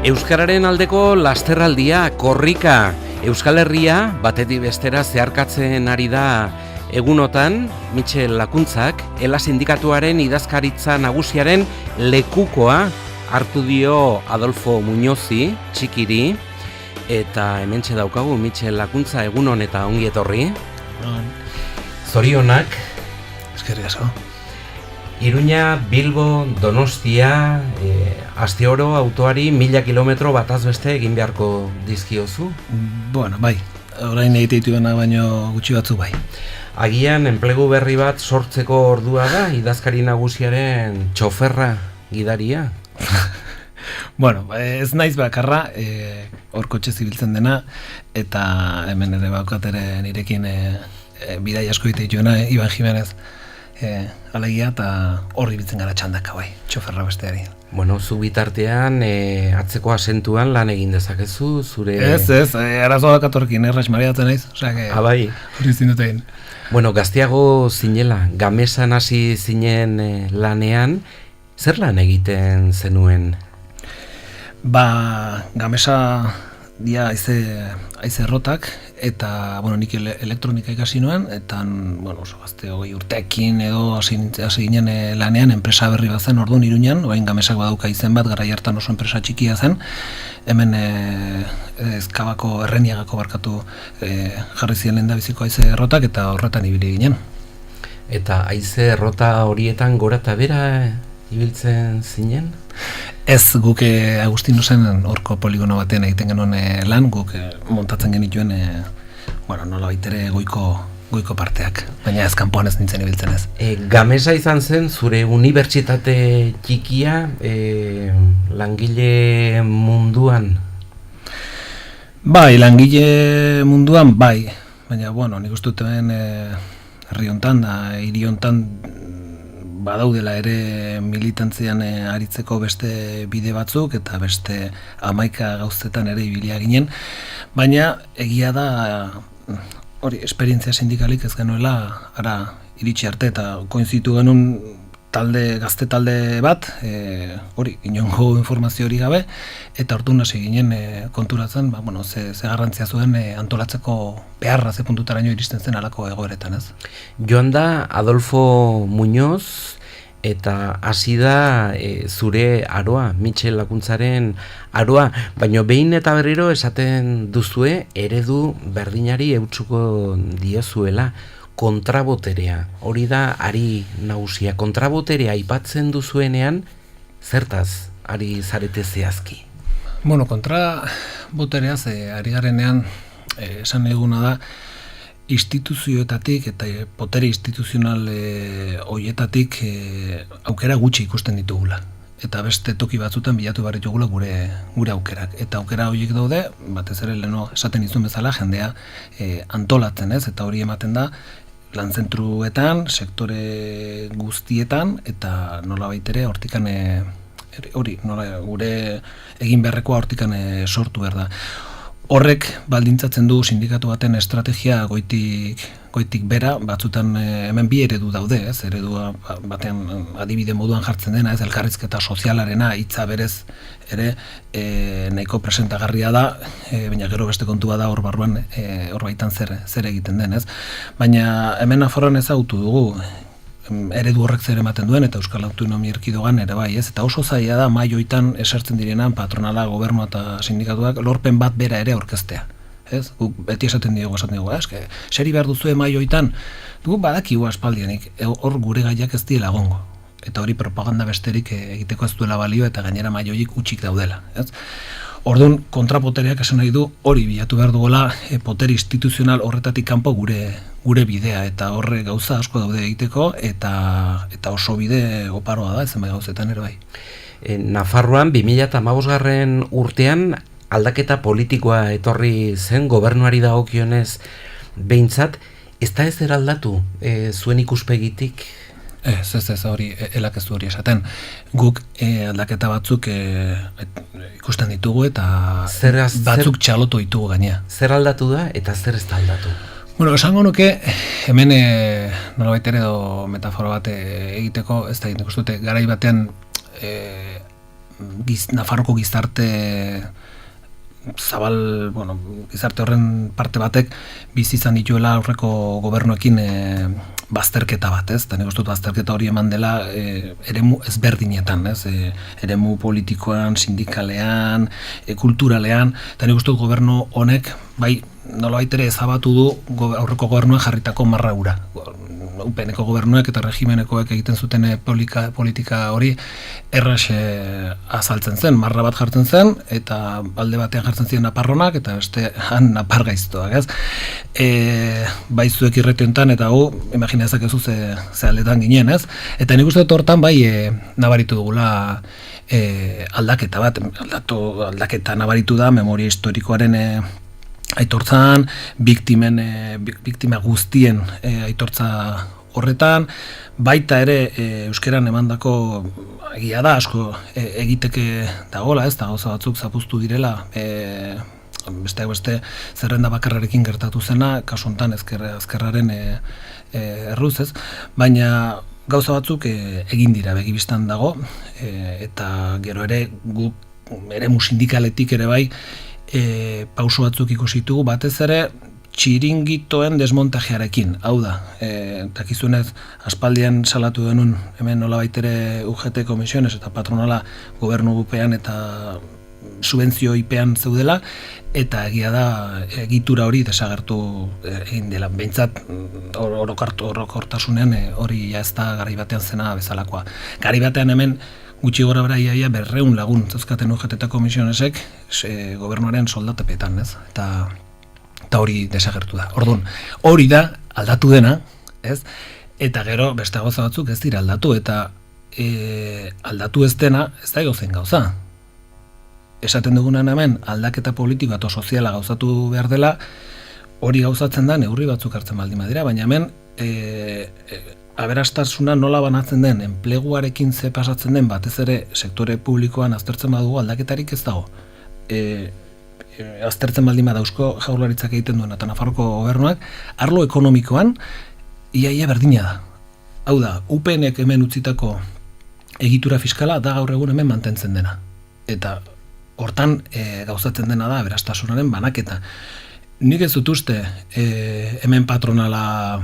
Euskararen aldeko lasterraldia, korrika, Euskal Herria batetik bestera zeharkatzen ari da egunotan, Mitxel Lakuntzak, ELA sindikatuaren idazkaritza nagusiaren lekukoa hartu dio Adolfo Muñozi, txikiri, eta hementxe daukagu Mitxel Lakuntza, egunon eta ongi etorri. Zorionak. Eskerrik asko. Iruña, Bilbo, Donostia, Asteoro autoari 1000 kilometro bataz beste egin beharko dizkiozu? Bueno, bai, orain egite dituena baino gutxi batzu bai. Agian enplegu berri bat sortzeko ordua da, idazkari nagusiaren txoferra, gidaria? Bueno, ez naiz bakarra, hor kotxe zibiltzen dena, eta hemen ere baukat ere nirekin bidai asko egite dituena, Iban Jimenez, alegia, eta horri bitzen gara txandaka bai, txoferra besteari. Bueno, zu bitartean, atzeko asentuan lan egin dezakezu, zure... Ez, arazoa dakatorkin, erraz mariatzen naiz, osea, bai. Hori zindutein. Bueno, gazteago zinela, Gamesan hasi zinen lanean, zer lan egiten zenuen? Gamesa dia haize errotak, eta, bueno, nik elektronika ikasi nuen, eta, bueno, oso gazte 20 urteekin edo hasi ginen lanean, enpresa berri bat zen, orduan Iruñan, orain Gamesak baduka izen bat, garai hartan oso enpresa txikia zen, hemen Ezkabako, Erreniagako barkatu jarri ziren lehendabiziko haize errotak, eta horretan ibili ginen. Eta haize errota horietan gora eta bera ibiltzen zinen? Ez, guk Agustinosen horko poligono batean egiten genuen lan, guk montatzen genituen, nola baitere goiko parteak, baina ez kanpoan ez nintzen ibiltzen ez. Gamesa izan zen, zure unibertsitate txikia langile munduan? Bai, langile munduan, bai, baina, nik uste dut hemen herri hontan da, hiri hontan badaudela ere militantzian aritzeko beste bide batzuk eta beste 11 gauzetan ere ibilia ginen, baina egia da hori esperientzia sindikalik ez genuela ara iritsi arte eta koinzitu genuen gazte talde bat, hori inongo informazio hori gabe, eta orduan hasi ginen konturatzen, ze garrantzia zuen antolatzeko beharra ze puntutaraino iristen zen halako egoeretan, ez? Joan da Adolfo Muñoz, eta hasi da zure aroa, Mitxel Lakuntzaren aroa, baina behin eta berriro esaten duzue eredu berdinari eutsuko diozuela, kontraboterea, hori da ari nagusia. Kontraboterea aipatzen duzuenean, zertaz ari zarete zehazki? Kontrabotereaz ari garenean esan eguna da instituzioetatik eta potere instituzional hoietatik aukera gutxi ikusten ditugula. Eta beste toki batzutan bilatu behar ditugula gure aukerak. Eta aukera horiek daude, batez ere leno esaten izun bezala, jendea antolatzen ez, eta hori ematen da, lanzentruetan, sektore guztietan, eta nola baitere hortikan, gure egin beharrekoa hortikan sortu behar da. Horrek baldintzatzen du sindikatu baten estrategia goitik bera, batzutan hemen bi eredu daude, ez? Eredua batean adibide moduan jartzen dena, ez? Elkarrizketa sozialarena hitza berez ere nahiko presentagarria da, baina gero beste kontua da hor barruan hor baitan zer egiten den, ez? Baina hemen Nafarroan ezagutu dugu eredu horrek zer ematen duen eta Euskal Autonomia Erkidegoan ere bai, ez? Eta oso zaila da maioitan esertzen direnan patronala, gobernua eta sindikatuak lorpen bat bera ere aurkeztea. Ez? Guk beti esaten diogu, seri behar duzue maioitan, dugu badakigu aspaldianik, hor gure gaiak ez diela egongo. Eta hori propaganda besterik egiteko ez duela balio eta gainera maioik utxik daudela. Ez? Orduan, kontrapotereak esan nahi du hori bilatu behar duela poter instituzional horretatik kanpo gure bidea, eta horre gauza asko daude egiteko, eta oso bide oparoa da, ezen bai gauzetan ere bai. Nafarroan 2015 urtean aldaketa politikoa etorri zen gobernuari dagokionez behintzat, ez da ez aldatu zuen ikuspegitik? Ez, hori, elak ez du hori esaten. Guk aldaketa batzuk ikusten ditugu eta batzuk txalotu ditugu gainea. Zer aldatu da eta zer ez da aldatu? Esango nuke, hemen nolabait ere edo metafora bat egiteko, ez da nik uste dute, garai batean Nafarroko gizarte zabal, gizarte horren parte batek bizi izan dituela aurreko gobernuekin bazterketa bat, ez? Eta nik uste dut bazterketa hori eman dela eremu ezberdinetan, ez? Eremu politikoan, sindikalean, kulturalean, eta nik uste dut gobernu honek, bai, nolabait ere ezabatu du aurreko gobernuan jarritako marra hura. UPNeko gobernuek eta regimenekoek egiten zuten politika hori erraz azaltzen zen, marra bat jartzen zen, eta alde batean jartzen ziren naparronak, eta bestean napar gaiztoak, ez? Bai zuek irretiontan, eta imagina ezakezu ze aldetan ginen, ez? Eta nik uste dut hortan bai nabaritu dugula aldaketa bat, aldaketa nabaritu da memoria historikoaren aitortzan, biktima guztien aitortza horretan, baita ere euskeran emandako egia da asko egiteke dagoela, ez da gauza batzuk zapuztu direla, besteak beste zerrenda bakarrarekin gertatu zena, kasu honetan ezkerraren erruz, ez? Baina gauza batzuk egin dira begibistan dago, eta gero ere guk eremu sindikaletik ere bai pauso batzuk ikusitugu, batez ere txiringitoen desmontajearekin, hau da, takizunez aspaldian salatu denun hemen nolabait ere UGT komisiones eta patronala gobernu gupean eta subentzioipean zeudela, eta egia da egitura hori desagertu egin dela, behintzat orokortasunean hori ez da garai batean zena bezalakoa. Garai batean hemen gutxi gora bera iaia 200 lagun zezkaten UGT eta komisionesek gobernuaren soldatepetan, ez? Eta hori desagertu da. Orduan, hori da aldatu dena, ez? Eta gero beste gauza batzuk ez dira aldatu, eta aldatu ez dena ez da egozen gauza. Esaten dugunan hemen aldaketa politikoa eta soziala gauzatu behar dela, hori gauzatzen da neurri batzuk hartzen baldin badira, baina hemen aberastasuna nola banatzen den, enpleguarekin ze pasatzen den, batez ere sektore publikoan aztertzen badugu aldaketarik ez dago. Aztertzen baldin bada Eusko Jaurlaritzak egiten duen eta Nafarroko gobernuak, arlo ekonomikoan iaia berdina da. Hau da, UPNek hemen utzitako egitura fiskala da gaur egun hemen mantentzen dena. Eta hortan gauzatzen dena da aberastasunaren banaketa. Nik ez dut uste hemen patronala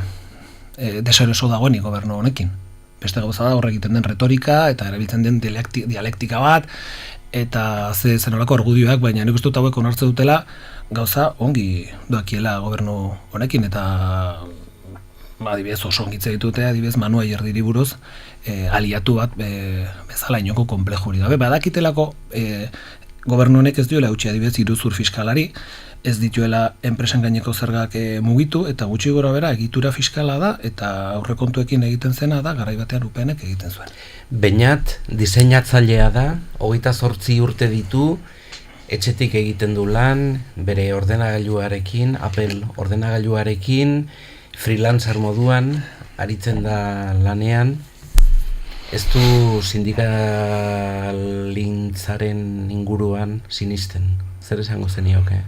deseroso dagoenik gobernu honekin. Beste gauza da horre egiten den retorika eta erabiltzen den dialektika bat eta zenolako argudioak, baina nik uste dut hauek onartze dutela gauza ongi doakiela gobernu honekin, eta adibidez oso ongitze ditute, adibidez Manu Ayerdiri buruz aliatu bat bezala inoko konplexuri gabe. Badakitelako gobernu honek ez dioela eutsi adibidez iruzur fiskalari, ez dituela enpresen gaineko zergak mugitu, eta gutxi gora bera egitura fiskala da, eta aurrekontuekin egiten zena da, garai batean UPNek egiten zuen. Beñat diseinatzailea da, 28 urte ditu, etxetik egiten du lan, bere ordenagailuarekin, Apple ordenagailuarekin, freelancer moduan, aritzen da lanean, ez du sindikalintzaren inguruan sinisten. Zer esango zenioke?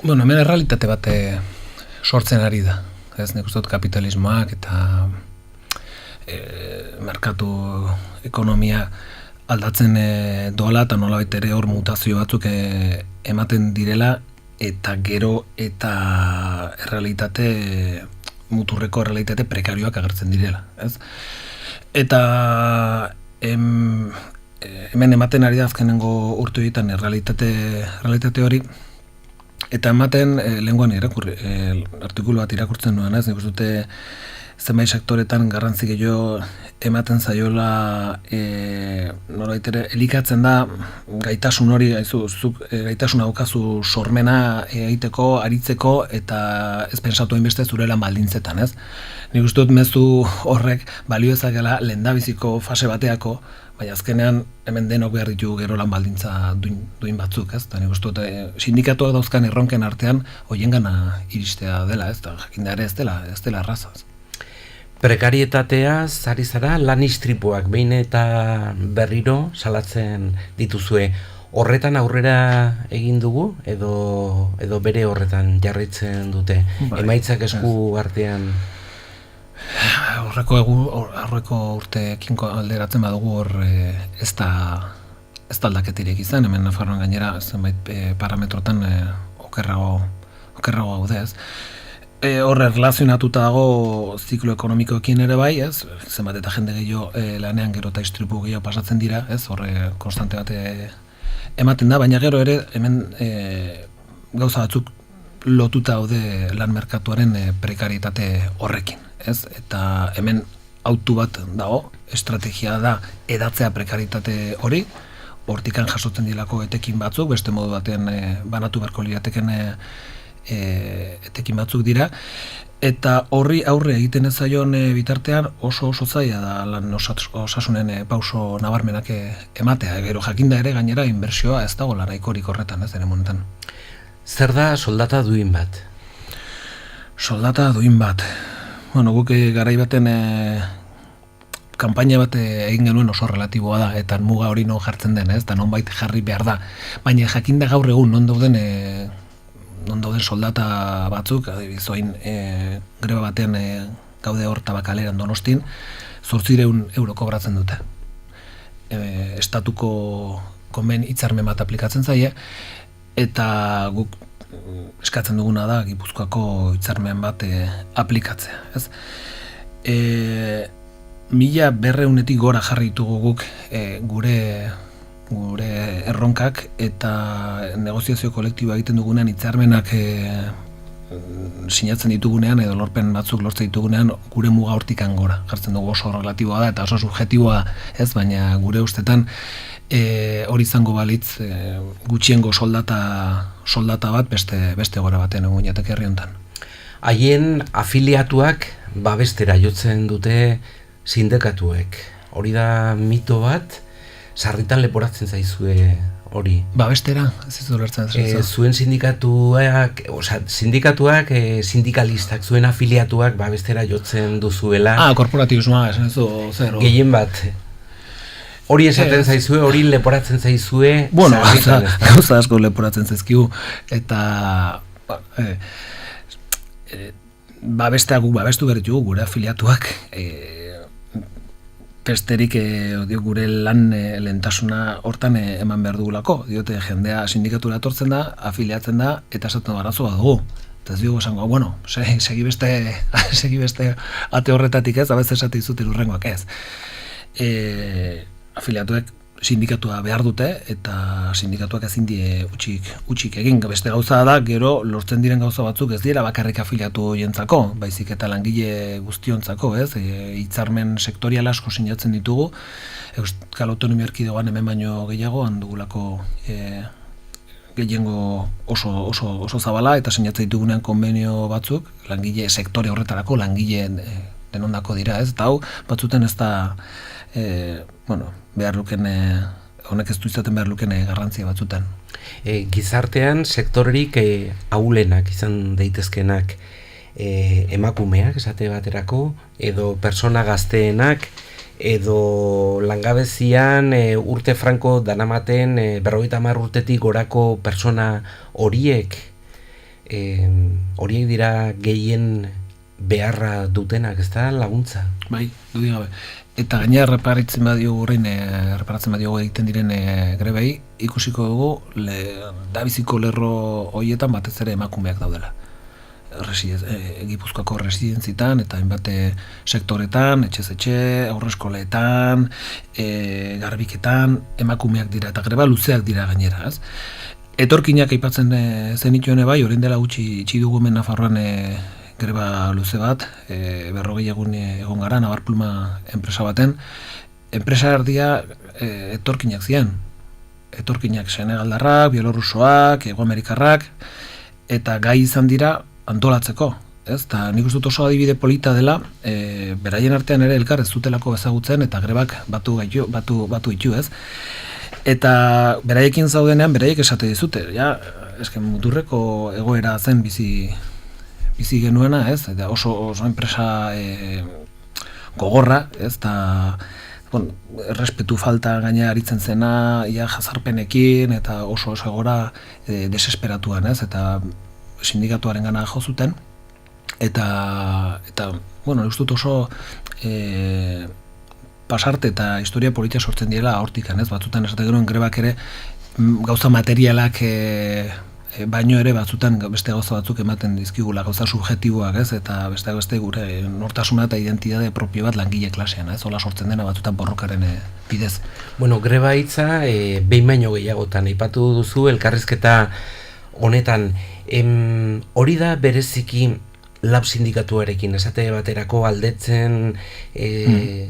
Bueno, hemen errealitate bat sortzen ari da. Ez nik uste dut kapitalismoak eta merkatu ekonomia aldatzen doala eta nolabait ere hor mutazio batzuk ematen direla, eta gero eta muturreko errealitate prekarioak agertzen direla. Ez? Eta hemen ematen ari da azkenengo urte horietan errealitate hori, eta ematen lehenguan artikulu bat irakurtzen nuen, ez? Nik uste dute zenbait sektoretan garrantzi gehiago ematen zaiola nolabait ere elikatzen da gaitasun hori, zuk gaitasun daukazu sormena egiteko, aritzeko, eta ez pentsatu hainbeste zure lan baldintzetan, ez? Nik uste dut mezu horrek balio ezakela lehendabiziko fase bateako, baina azkenean hemen denok behar ditu gero lan baldintza duin batzuk, ez? Eta nik uste dut sindikatuak dauzkan erronken artean hoiengana iristea dela, ez? Jakinda ere ez dela erraza. Prekarietatea, ari zara, lan istripuak behin eta berriro salatzen dituzue. Horretan aurrera egin dugu edo bere horretan jarraitzen dute? Emaitzak esku artean? aurreko urteekin alderatzen badugu hor ez da aldaketirik izan, hemen Nafarroan gainera zenbait parametrotan okerrago gaude, ez. Horre relazionatuta dago ziklo ekonomikoekin ere bai, ez, zenbat eta jende gehiago lanean gero eta istripu gehiago pasatzen dira, ez, horre konstante bat ematen da, baina gero ere hemen gauza batzuk lotuta daude lan merkatuaren prekarietate horrekin, ez, eta hemen autu bat dago, estrategia da edatzea prekarietate hori, hortikan jasotzen dilako etekin batzuk, beste modu batean banatu beharko lirateken etekin batzuk dira, eta horri aurre egiten ez zaion bitartean oso zaila da lan osasunen pauso nabarmenak ematea, gero jakinda ere gainera inbertsioa ez dago nahikorik horretan, ez ere monetan. Zer da soldata duin bat? Soldata duin bat. Bueno, guk garai baten kanpaina bat egin genuen oso relatiboa da, eta muga hori non jartzen den, ez, eta nonbait jarri behar da. Baina jakinda gaur egun non dauden soldata batzuk, adibidez orain greba batean gaude hor Tabakaleran Donostin, 800 euro kobratzen dute. Estatuko hitzarmen bat aplikatzen zaie, eta guk eskatzen duguna da Gipuzkoako hitzarmen bat aplikatzea, ez? 1200etik gora jarri ditugu guk gure erronkak, eta negoziazio kolektiboa egiten dugunean hitzarmenak sinatzen ditugunean edo lorpen batzuk lortzen ditugunean gure muga hortikan gora jartzen dugu, oso relatiboa da eta oso subjektiboa, ez, baina gure ustetan hori izango balitz gutxiengo soldata bat beste gora batean egun jateke herri honetan. Haien afiliatuak babestera jotzen dute sindikatuek. Hori da mito bat, sarritan leporatzen zaizue hori. Babestera, ez ez ulertzen. Zuen sindikatuak, sindikalistak, zuen afiliatuak babestera jotzen duzuela. Korporatibismoa, esan ez du, zer. Gehien bat. Hori esaten zaizue, hori leporatzen zaizue. Bueno, gauza asko leporatzen zaizkigu, eta babestea guk babestu bertugu gure afiliatuak, besterik gure lan lehentasuna hortan eman behar dugulako. Diote, jendea sindikatura etortzen da, afiliatzen da, eta esaten barazoa dugu. Eta ez dugu esango, bueno, segi beste ate horretatik ez, abez esate izuten urrengoak ez. Afiliatuek sindikatua behar dute, eta sindikatuak ezin die utxik egin. Beste gauza da, gero lortzen diren gauza batzuk ez dira bakarrik afiliatu jentzako, baizik eta langile guztiontzako, ez? Hitzarmen sektorial asko sinatzen ditugu, Euskal Autonomia Erkidegoan hemen baino gehiago, handugulako gehiengo oso zabala, eta sinatzen ditugunean konbenio batzuk, langile sektore horretarako, langile denondako dira, ez? Eta hau, batzuten ez da behar luken, honek ez du izaten behar luken garrantzia batzutan. Gizartean sektorerik ahulenak izan daitezkenak emakumeak esate baterako, edo persona gazteenak, edo langabezian urte franko danamaten 50 urtetik gorako persona horiek dira gehien beharra dutenak, ez da laguntza? Bai, dudik gabe. Eta gainera reparatzen badiogu egiten diren grebei, ikusiko dugu dabiziko lerro horietan batez ere emakumeak daudela. Gipuzkoako residentzitan eta hainbate sektoretan, etxez-etxe, aurreskoletan, garbiketan, emakumeak dira eta greba luzeak dira gainera. Etorkinak aipatzen zenituen bai, orain dela gutxi itxi dugu hemen Nafarroan greba luze bat, 40 egon gara, Navarpluma enpresa baten. Enpresa erdia etorkinak ziren. Etorkinak senegaldarrak, bielorrusoak, egoamerikarrak, eta gai izan dira antolatzeko. Eta nik uste dut oso adibide polita dela, beraien artean ere elkar ez zutelako ezagutzen, eta grebak batu ditu, ez? Eta beraiekin zaudenean, beraiek esate dizute, muturreko egoera zen bizi genuena, ez? Eta oso enpresa gogorra, ez? Eta errespetu falta gaina aritzen zena, jazarpenekin, eta oso egora desesperatuan, ez? Eta sindikatuaren gana jo zuten, eta bueno, uste dut oso pasarte eta historia politia sortzen diela hortikan, ez? Batzutan esate geroen grebak ere gauza materialak baino ere batzutan beste gauza batzuk ematen dizkigula, gauza subjektiboak, ez? Eta beste gure nortasuna eta identitate propio bat langile klasean, ez? Hola sortzen dena batzutan borrokaren bidez. Bueno, greba hitza behin baino gehiagotan aipatu duzu elkarrizketa honetan. Hori da bereziki lab sindikatuarekin esate baterako aldetzen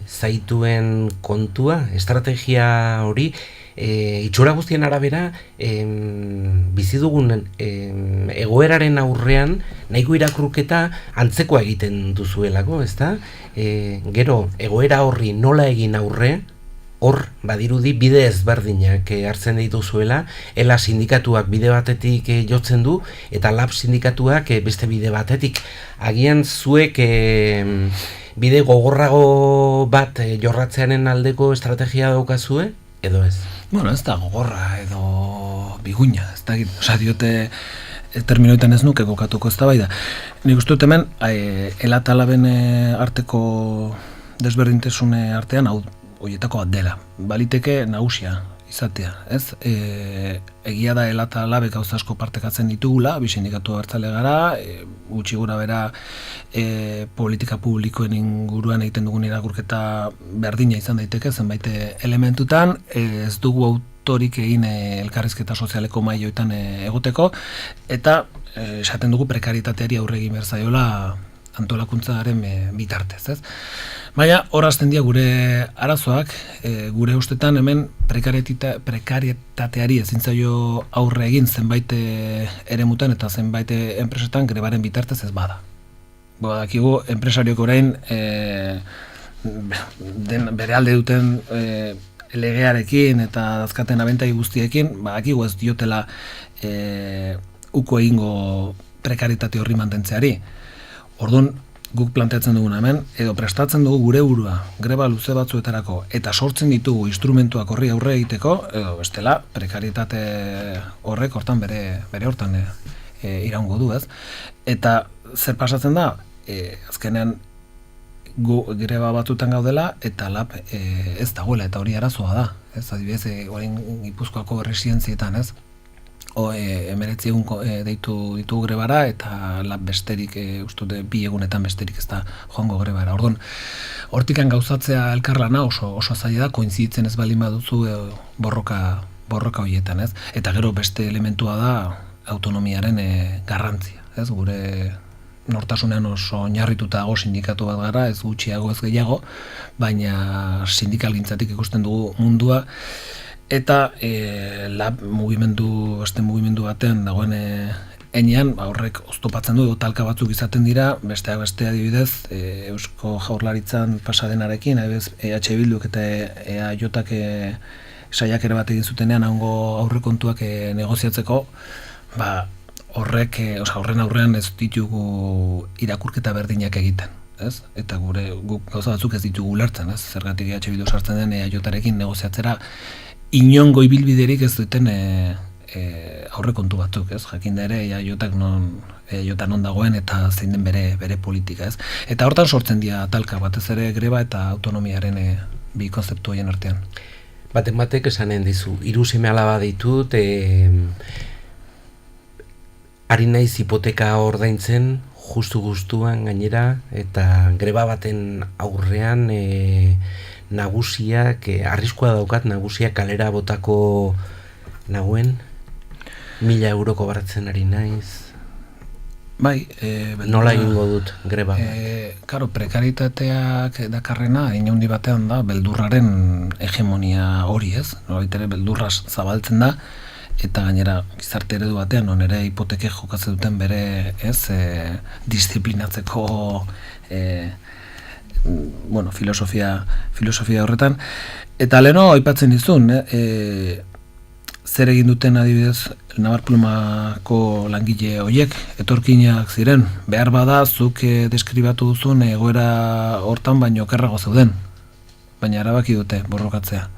zaituen kontua, estrategia hori, itxura guztien arabera bizi dugun egoeraren aurrean nahiko irakurketa antzekoa egiten duzuelako, ezta? Gero egoera horri nola egin aurre, hor badirudi bide ezberdinak hartzen dituzuela, ela sindikatuak bide batetik jotzen du eta lab sindikatuak beste bide batetik. Agian zuek bide gogorrago bat jorratzearen aldeko estrategia daukazue edo ez? Bueno, ez da gogorra edo biguina, ez da, oza, diote terminoetan ez nuke kokatuko ez da bai da. Nik uste dut hemen, ela eta laben arteko desberdintasune artean, hau, horietako bat dela. Baliteke nagusia izatea, ez? Egia da ela eta labek gauza asko partekatzen ditugula, bi sindikatu abertzale gara, gutxi gora bera politika publikoen inguruan egiten dugun irakurketa berdina izan daiteke zenbait elementutan, ez dugu autorik egin elkarrizketa sozialeko mailoetan egoteko, eta esaten dugu prekaritateari aurre egin behar zaiola antolakuntzaren bitartez, ez? Baina, hor hasten dira gure arazoak, gure ustetan hemen prekarietateari ezin zaio aurre egin zenbait eremutan eta zenbait enpresetan grebaren bitartez ez bada. Dakigu enpresariok orain bere alde duten legearekin eta dazkaten abentai guztiekin, dakigu ez diotela uko egingo prekaritate horri mantentzeari. Orduan, guk planteatzen duguna hemen, edo prestatzen dugu gure burua greba luze batzuetarako eta sortzen ditugu instrumentuak horri aurre egiteko, edo bestela prekarietate horrek hortan bere hortan iraungo du, ez? Eta zer pasatzen da, azkenean gu greba batzuetan gaudela eta lab ez dagoela eta hori arazoa da, ez? Adibidez, orain Gipuzkoako residentzietan, ez? Emeretzi egun deitu ditugu grebara eta lab besterik, ustute bi egunetan besterik ez da joango grebara. Orduan, hortikan gauzatzea elkarlana oso zaila da, koinziditzen ez baldin baduzu borroka horietan, ez? Eta gero beste elementua da autonomiaren garrantzia, ez? Gure nortasunean oso oinarrituta dago sindikatu bat gara, ez gutxiago ez gehiago, baina sindikalgintzatik ikusten dugu mundua, eta lab beste mugimendu batean dagoen enean, horrek oztopatzen du, talka batzuk izaten dira, besteak beste adibidez, Eusko Jaurlaritzan pasadenarekin, adibidez, EH Bilduk eta EAJak saiakera bat egin zutenean hango aurrekontuak negoziatzeko, horren aurrean ez ditugu irakurketa berdinak egiten. Ez? Eta guk gauza batzuk ez ditugu ulertzen, ez? Zergatik EH Bildu sartzen den EAJarekin negoziatzera inongo ibilbiderik ez duten aurrekontu batzuk, ez? Jakin da ere EAJak non dagoen eta zein den bere politika, ez? Eta hortan sortzen dira talka batez ere greba eta autonomiaren bi konzeptu horien artean. Batek esanen dizu, 3 seme-alaba ditut, ari naiz hipoteka ordaintzen justu-gustuan gainera, eta greba baten aurrean nagusiak, arriskua daukat nagusiak kalera botako nagoen, 1.000 euroko baratzen ari naiz. Bai, nola egingo dut greba? Karo, prekaritateak dakarrena, inaundi batean da, beldurraren hegemonia hori, ez? Nolaitere beldurraz zabaltzen da, eta gainera gizarte eredu batean, non ere hipoteke jokatzen duten bere, ez, disiplinatzeko filosofia horretan. Eta leheno aipatzen dizun, zer egin duten adibidez Navarplumako langile horiek etorkinak ziren, behar bada zuk deskribatu duzun egoera hortan baino okerrago zeuden, baina erabaki dute borrokatzea.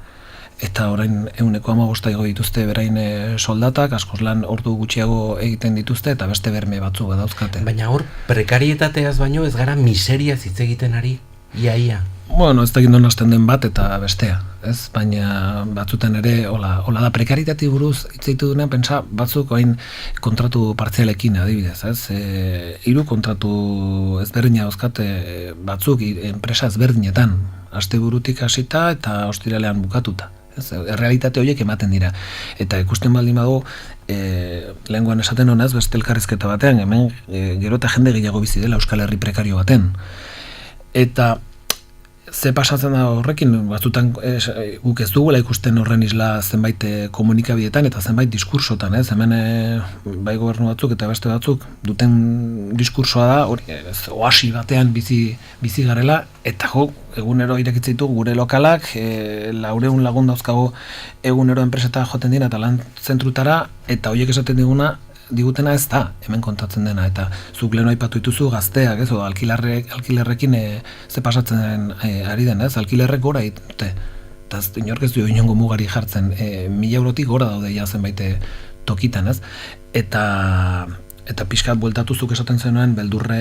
eta orain 115 igo dituzte berain soldatak, askoz lan ordu gutxiago egiten dituzte, eta beste berme batzu badauzkate. Baina hor, prekarietateaz baino ez gara miseriaz hitz egiten ari, ia. Bueno, ez da gindon hasten den bat eta bestea, ez? Baina batzuten ere, hola da, prekarietati buruz hitz ditu duenean, pentsa, batzuk hain kontratu partzialekin adibidez, ez? 3 kontratu ezberdina dauzkate batzuk enpresa ezberdinetan, asteburutik hasita eta ostiralean bukatuta. Errealitate horiek ematen dira. Eta ikusten baldin badu, lehengoan esaten honez, beste elkarrizketa batean, hemen gero eta jende gehiago bizi dela Euskal Herri prekario baten. Eta ze pasatzen da horrekin, batzutan guk ez dugula ikusten horren isla zenbait komunikabietan eta zenbait diskursotan, ez? Hemen bai gobernu batzuk eta beste batzuk duten diskursoa da, hori oasi batean bizi garela, eta egunero irekitzen ditugu gure lokalak, 400 lagun dauzkago egunero enpreseta joaten dira eta lan zentrutara, eta horiek esaten digutena ez da, hemen kontatzen dena, eta zuk lehen aipatu dituzu gazteak, ez, alkilerrekin ze pasatzen ari den, ez, alkilerrek gora dute, eta inork ez du inongo mugari jartzen, 1.000 eurotik gora daude ja zenbait tokitan, ez, eta pixkat bueltatu zuk esaten zenuen beldurra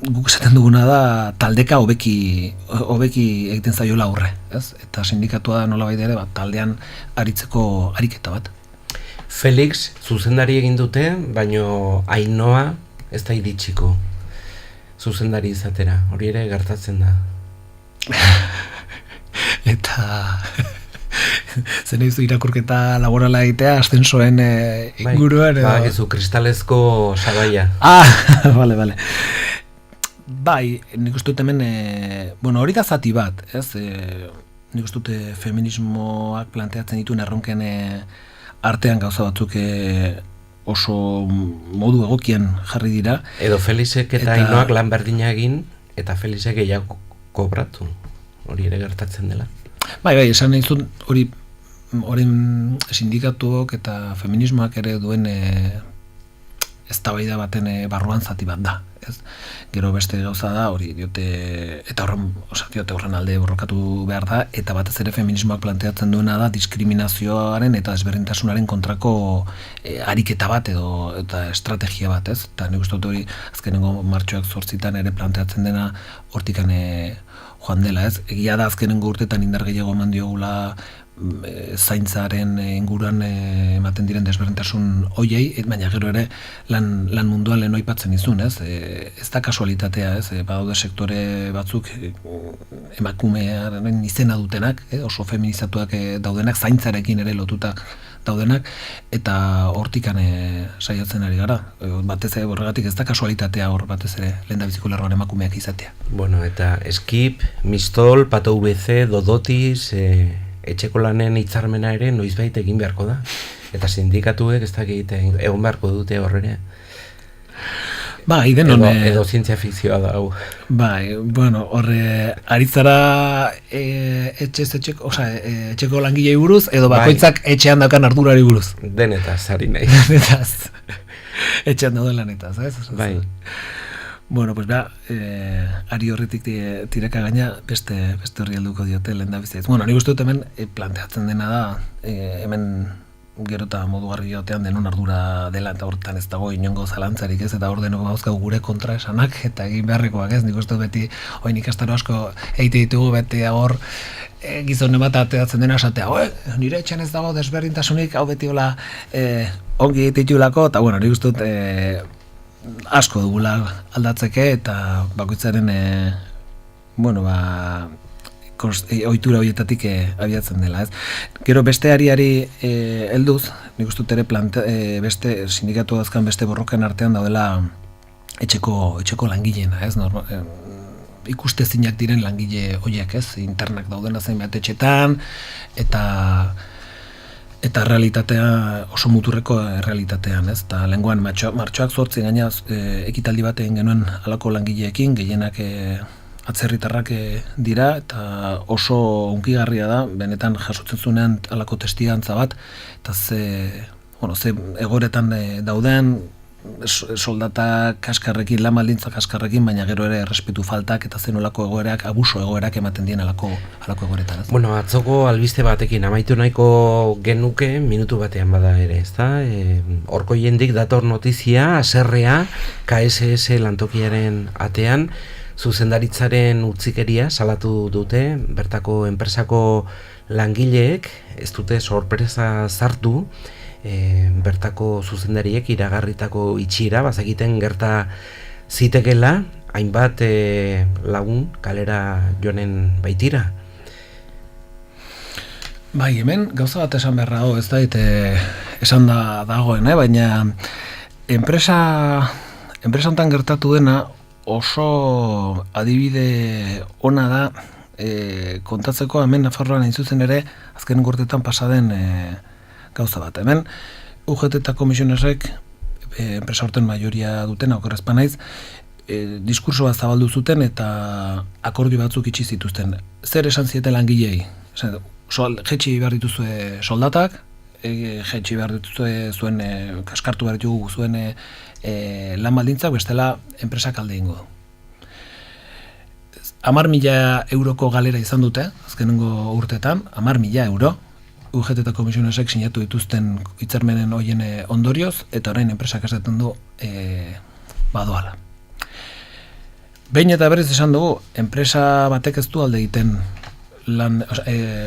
guk esaten duguna da taldeka hobeki egiten zaiola aurre, ez, eta sindikatua da nolabait ere taldean aritzeko ariketa bat. Felix zuzendari egin dute, baino Ainhoa ez da iritsiko zuzendari izatera, hori ere gertatzen da. Eta zen eizu irakurketa laborala egitea, ascensoen inguruan. Ezu, kristalezko sabaia. Bale. Bai, nik uste dut hemen, hori da zati bat, ez? Nik uste dut feminismoak planteatzen dituen erronken artean gauza batzuk oso modu egokian jarri dira. Edo Felixek eta Ainhoak lan berdina egin, eta Felixek gehiago kobratu. Hori ere gertatzen dela. Bai, esan nahi zuen, hori sindikatuok eta feminismoak ere duen eztabaida baten barruan zati bat da. Ez? Gero beste gauza da, hori diote horren alde borrokatu behar da, eta batez ere feminismoak planteatzen duena da diskriminazioaren eta desberdintasunaren kontrako ariketa bat eta estrategia bat, ez? Eta nik uste dut hori azkenengo martxoak 8 ere planteatzen dena hortikan joan dela, ez? Egia da azkenengo urtetan indar gehiago eman diogula zaintzaren inguruan ematen diren desberdintasun hoiei, baina gero ere lan munduan lehen aipatzen izun, ez? Ez da kasualitatea, ez? Badaude sektore batzuk emakumearen izena dutenak, oso feminizatuak daudenak, zaintzarekin ere lotuta daudenak, eta hortikan saiatzen ari gara. Batez ere horregatik ez da kasualitatea hor batez ere lehendabiziko lerroan emakumeak izatea. Bueno, eta Skip, Mistol, Pato VC, Dodotis, etxeko lanen hitzarmena ere noizbait egin beharko da. Eta sindikatuek ez dakit egon beharko dute horrere. Bai, edo zientzia fikzioa da hau. Bai, horre aritzara etxeko langilei buruz edo bakoitzak etxean daukan ardurari buruz. Denetaz, ari nahi. Denetaz. Etxean dauden lanetaz, ez? Bai. Bueno, pues ari horretik tiraka gaina beste horri helduko diote lehendabizitz. Bueno, nik uste dut hemen planteatzen dena da, hemen gero eta modugarri jotean denon ardura dela, eta horretan ez dago inongo zalantzarik, ez? Eta hor denoko gauzkagu gure kontraesanak eta egin beharrekoak, ez? Nik uste dut beti, oin ikastaro asko egite ditugu, beti hor gizone bat ateatzen dena esatea, nire etxean ez dago desberdintasunik, hau beti hola ongi egititulako, eta bueno, nik uste dut asko dugula aldatzeke eta bakoitzaren ohitura horietatik abiatzen dela, ez? Gero beste ariari helduz, nik uste dut ere beste sindikatu dazkan beste borroken artean daudela etxeko langileena, ez? Ikustezinak diren langile horiek, ez? Internak daudena zenbait etxetan eta realitatea oso muturreko realitatean, ez? Ta lengoan martxoak 8 gaina ekitaldi bat egin genuen halako langileekin, gehienak atzerritarrak dira eta oso hunkigarria da, benetan jasotzen zuenean halako testigantza bat, eta ze egoretan dauden, soldata kaskarrekin, lan baldintza kaskarrekin, baina gero ere errespetu faltak eta zenolako egoerak, abuso egoerak ematen dien alako egoeretan. Bueno, atzoko albiste batekin amaitu nahiko genuke minutu batean bada ere, ezta? Horko jendik dator notizia, aserrea, KSS lantokiaren atean, zuzendaritzaren utzikeria salatu dute, bertako enpresako langileek, ez dute sorpresa sartu, bertako zuzendariek iragarritako itxiera bazekiten gerta zitekela, hainbat lagun kalera joanen baitira. Bai, hemen gauza bat esan beharra ez da, esan dagoen, baina enpresa hontan gertatu dena oso adibide ona da kontatzeko hemen Nafarroan hain zuzen ere azken urteetan pasaden gauza bat. Hemen UGT eta komisionesek enpresa horten majoria duten, okerrezpa naiz, diskurso bat zabaldu zuten eta akordio batzuk itxi zituzten. Zer esan zieten langilei? Jetxi behar dituzue soldatak, jetxi behar dituzue zuen, kaskartu behar ditugu zuen lan baldintzak, bestela enpresak alde ingo du. 10.000 euroko galera izan dute, azkenengo urteetan, 10.000 euro, UGT eta komisionesek sinatu dituzten hitzarmenen hoien ondorioz, eta orain enpresak esaten du badoala. Behin eta berriz esan dugu, enpresa batek ez du alde egiten lan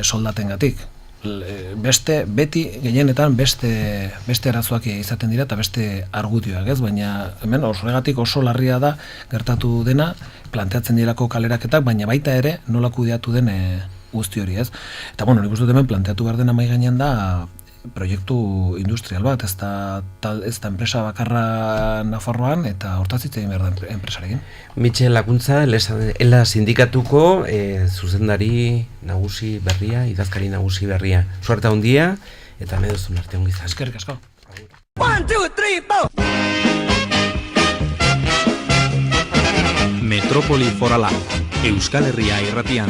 soldatengatik. Beti gehienetan beste arazoak izaten dira eta beste argudioak, ez? Baina hemen horregatik oso larria da gertatu dena, planteatzen dirako kaleraketak, baina baita ere nola kudeatu den guzti hori, ez? Eta bueno, nik uste dut hemen planteatu behar dena mahai gainean da proiektu industrial bat, ez da enpresa bakarra Nafarroan eta hortaz hitz egin behar da enpresarekin. Mitxel Lakuntza, ELA sindikatuko zuzendari nagusi berria, idazkari nagusi berria. Suerte handia eta nahi duzun arte ongi izan. Eskerrik asko. 1, 2, 3, 4! Metropoli Forala, Euskal Herria irratian.